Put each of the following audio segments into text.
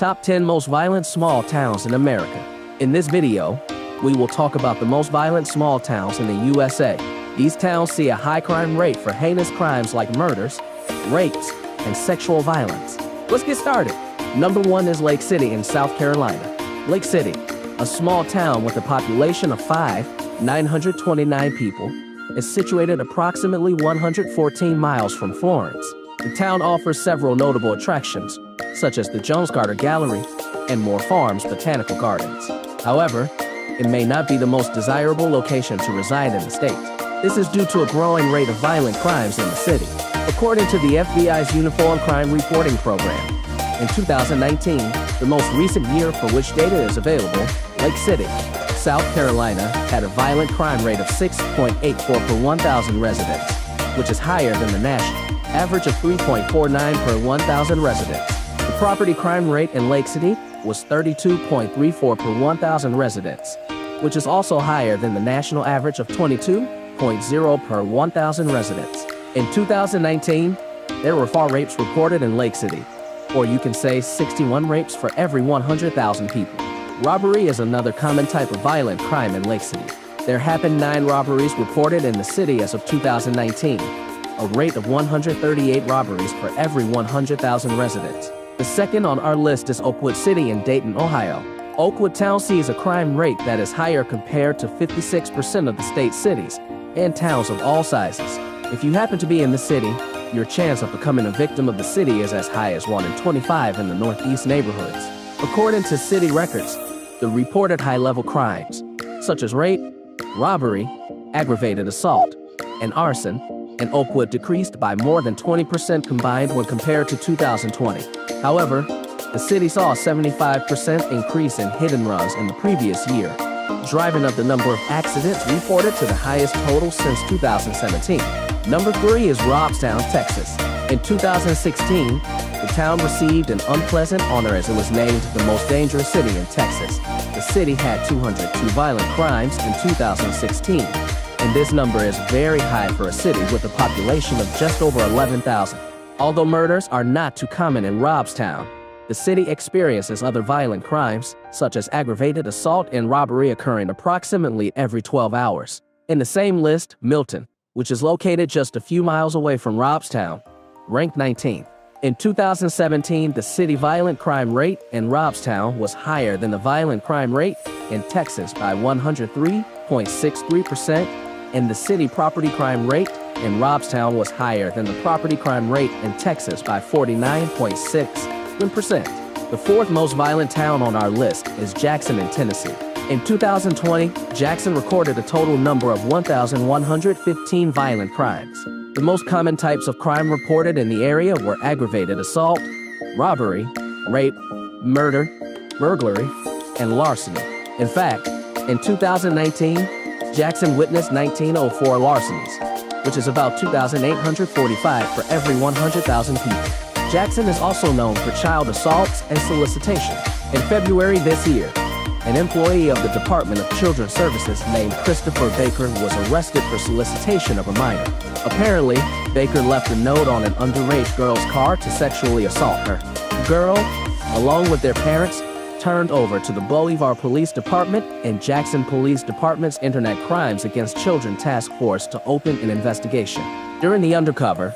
Top 10 Most Violent Small Towns in America. In this video, we will talk about the most violent small towns in the USA. These towns see a high crime rate for heinous crimes like murders, rapes, and sexual violence. Let's get started. Number 1 is Lake City in South Carolina. Lake City, a small town with a population of 929 people, is situated approximately 114 miles from Florence. The town offers several notable attractions, such as the Jones Carter Gallery and Moore Farms Botanical Gardens. However, it may not be the most desirable location to reside in the state. This is due to a growing rate of violent crimes in the city. According to the FBI's Uniform Crime Reporting Program, in 2019, the most recent year for which data is available, Lake City, South Carolina, had a violent crime rate of 6.84 per 1,000 residents, which is higher than the national average of 3.49 per 1,000 residents. The property crime rate in Lake City was 32.34 per 1,000 residents, which is also higher than the national average of 22.0 per 1,000 residents. In 2019, there were 4 rapes reported in Lake City, or you can say 61 rapes for every 100,000 people. Robbery is another common type of violent crime in Lake City. There have been 9 robberies reported in the city as of 2019, a rate of 138 robberies for every 100,000 residents. The second on our list is Oakwood City in Dayton, Ohio. Oakwood Town sees a crime rate that is higher compared to 56% of the state's cities and towns of all sizes. If you happen to be in the city, your chance of becoming a victim of the city is as high as 1 in 25 in the northeast neighborhoods. According to city records, the reported high-level crimes, such as rape, robbery, aggravated assault, and arson, in Oakwood decreased by more than 20% combined when compared to 2020. However, the city saw a 75% increase in hit-and-runs in the previous year, driving up the number of accidents reported to the highest total since 2017. Number 3 is Robstown, Texas. In 2016, the town received an unpleasant honor as it was named the most dangerous city in Texas. The city had 202 violent crimes in 2016, and this number is very high for a city with a population of just over 11,000. Although murders are not too common in Robstown, the city experiences other violent crimes, such as aggravated assault and robbery occurring approximately every 12 hours. In the same list, Milton, which is located just a few miles away from Robstown, ranked 19th. In 2017, the city violent crime rate in Robstown was higher than the violent crime rate in Texas by 103.63%, and the city property crime rate in Robstown was higher than the property crime rate in Texas by 49.6%. The 4th most violent town on our list is Jackson in Tennessee. In 2020, Jackson recorded a total number of 1,115 violent crimes. The most common types of crime reported in the area were aggravated assault, robbery, rape, murder, burglary, and larceny. In fact, in 2019, Jackson witnessed 1904 larcenies, which is about 2,845 for every 100,000 people. Jackson is also known for child assaults and solicitation. In February this year, an employee of the Department of Children's Services named Christopher Baker was arrested for solicitation of a minor. Apparently, Baker left a note on an underage girl's car to sexually assault her. The girl, along with their parents, turned over to the Bolivar Police Department and Jackson Police Department's Internet Crimes Against Children Task Force to open an investigation. During the undercover,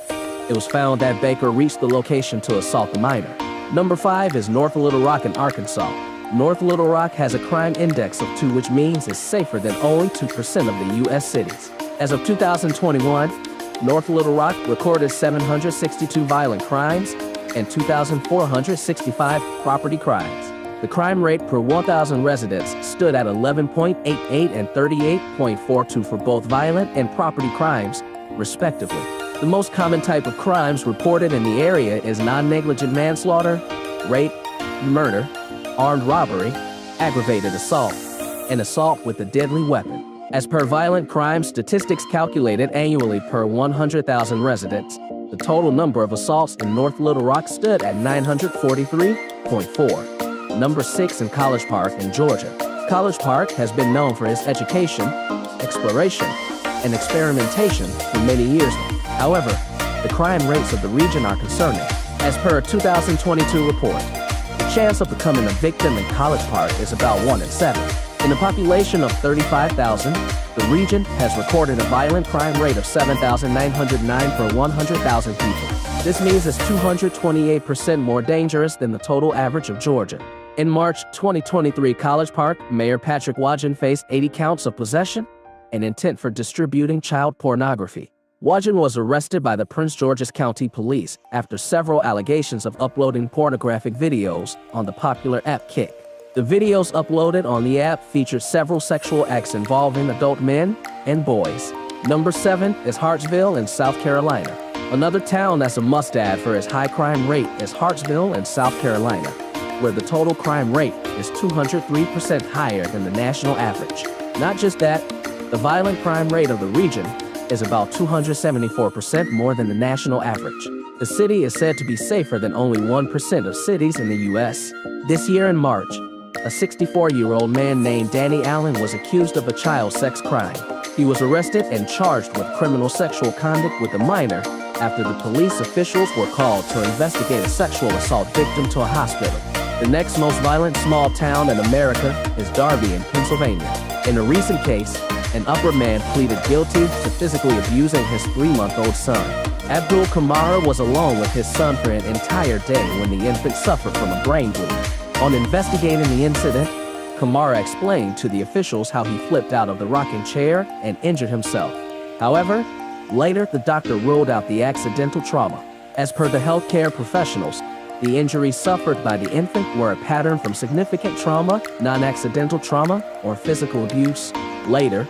it was found that Baker reached the location to assault the minor. Number 5 is North Little Rock in Arkansas. North Little Rock has a crime index of 2, which means it's safer than only 2% of the U.S. cities. As of 2021, North Little Rock recorded 762 violent crimes and 2,465 property crimes. The crime rate per 1,000 residents stood at 11.88 and 38.42 for both violent and property crimes, respectively. The most common type of crimes reported in the area is non-negligent manslaughter, rape, murder, armed robbery, aggravated assault, and assault with a deadly weapon. As per violent crime statistics calculated annually per 100,000 residents, the total number of assaults in North Little Rock stood at 943.4. Number 6 in College Park in Georgia. College Park has been known for its education, exploration, and experimentation for many years now. However, the crime rates of the region are concerning. As per a 2022 report, the chance of becoming a victim in College Park is about 1 in 7. In a population of 35,000, the region has recorded a violent crime rate of 7,909 per 100,000 people. This means it's 228% more dangerous than the total average of Georgia. In March 2023, College Park Mayor Patrick Wagen faced 80 counts of possession and intent for distributing child pornography. Wagen was arrested by the Prince George's County Police after several allegations of uploading pornographic videos on the popular app Kick. The videos uploaded on the app featured several sexual acts involving adult men and boys. Number 7 is Hartsville in South Carolina. Another town that's a must-add for its high crime rate is Hartsville in South Carolina, where the total crime rate is 203% higher than the national average. Not just that, the violent crime rate of the region is about 274% more than the national average. The city is said to be safer than only 1% of cities in the U.S. This year in March, a 64-year-old man named Danny Allen was accused of a child sex crime. He was arrested and charged with criminal sexual conduct with a minor after the police officials were called to investigate a sexual assault victim to a hospital. The next most violent small town in America is Darby in Pennsylvania. In a recent case, an upper man pleaded guilty to physically abusing his 3-month-old son. Abdul Kamara was alone with his son for an entire day when the infant suffered from a brain bleed. On investigating the incident, Kamara explained to the officials how he flipped out of the rocking chair and injured himself. However, later the doctor ruled out the accidental trauma. As per the healthcare professionals, the injuries suffered by the infant were a pattern from significant trauma, non-accidental trauma, or physical abuse. Later,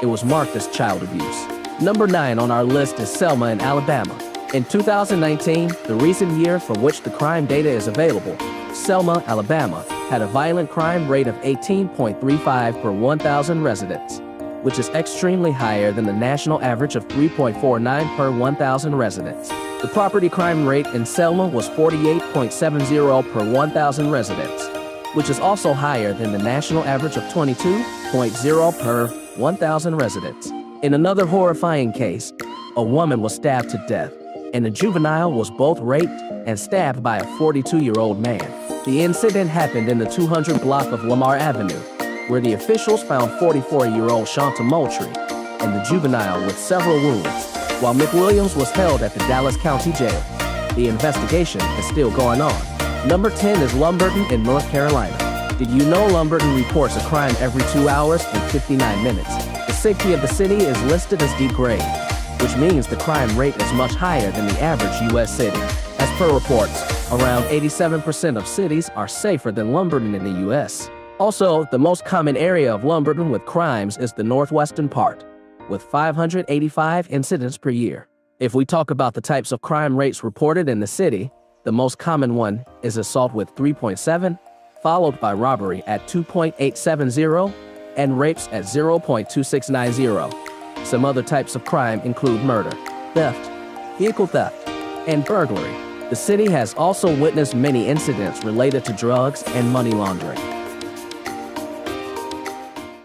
it was marked as child abuse. Number 9 on our list is Selma in Alabama. In 2019, the recent year from which the crime data is available, Selma, Alabama, had a violent crime rate of 18.35 per 1,000 residents, which is extremely higher than the national average of 3.49 per 1,000 residents. The property crime rate in Selma was 48.70 per 1,000 residents, which is also higher than the national average of 22.0 per 1,000 residents. In another horrifying case, a woman was stabbed to death, and a juvenile was both raped and stabbed by a 42-year-old man. The incident happened in the 200 block of Lamar Avenue, where the officials found 44-year-old Shanta Moultrie and the juvenile with several wounds, while McWilliams was held at the Dallas County Jail. The investigation is still going on. Number 10 is Lumberton in North Carolina. Did you know Lumberton reports a crime every 2 hours and 59 minutes? The safety of the city is listed as degrade, which means the crime rate is much higher than the average U.S. city. As per reports, around 87% of cities are safer than Lumberton in the U.S. Also, the most common area of Lumberton with crimes is the northwestern part, with 585 incidents per year. If we talk about the types of crime rates reported in the city, the most common one is assault with 3.7, followed by robbery at 2.870, and rapes at 0.2690. Some other types of crime include murder, theft, vehicle theft, and burglary. The city has also witnessed many incidents related to drugs and money laundering.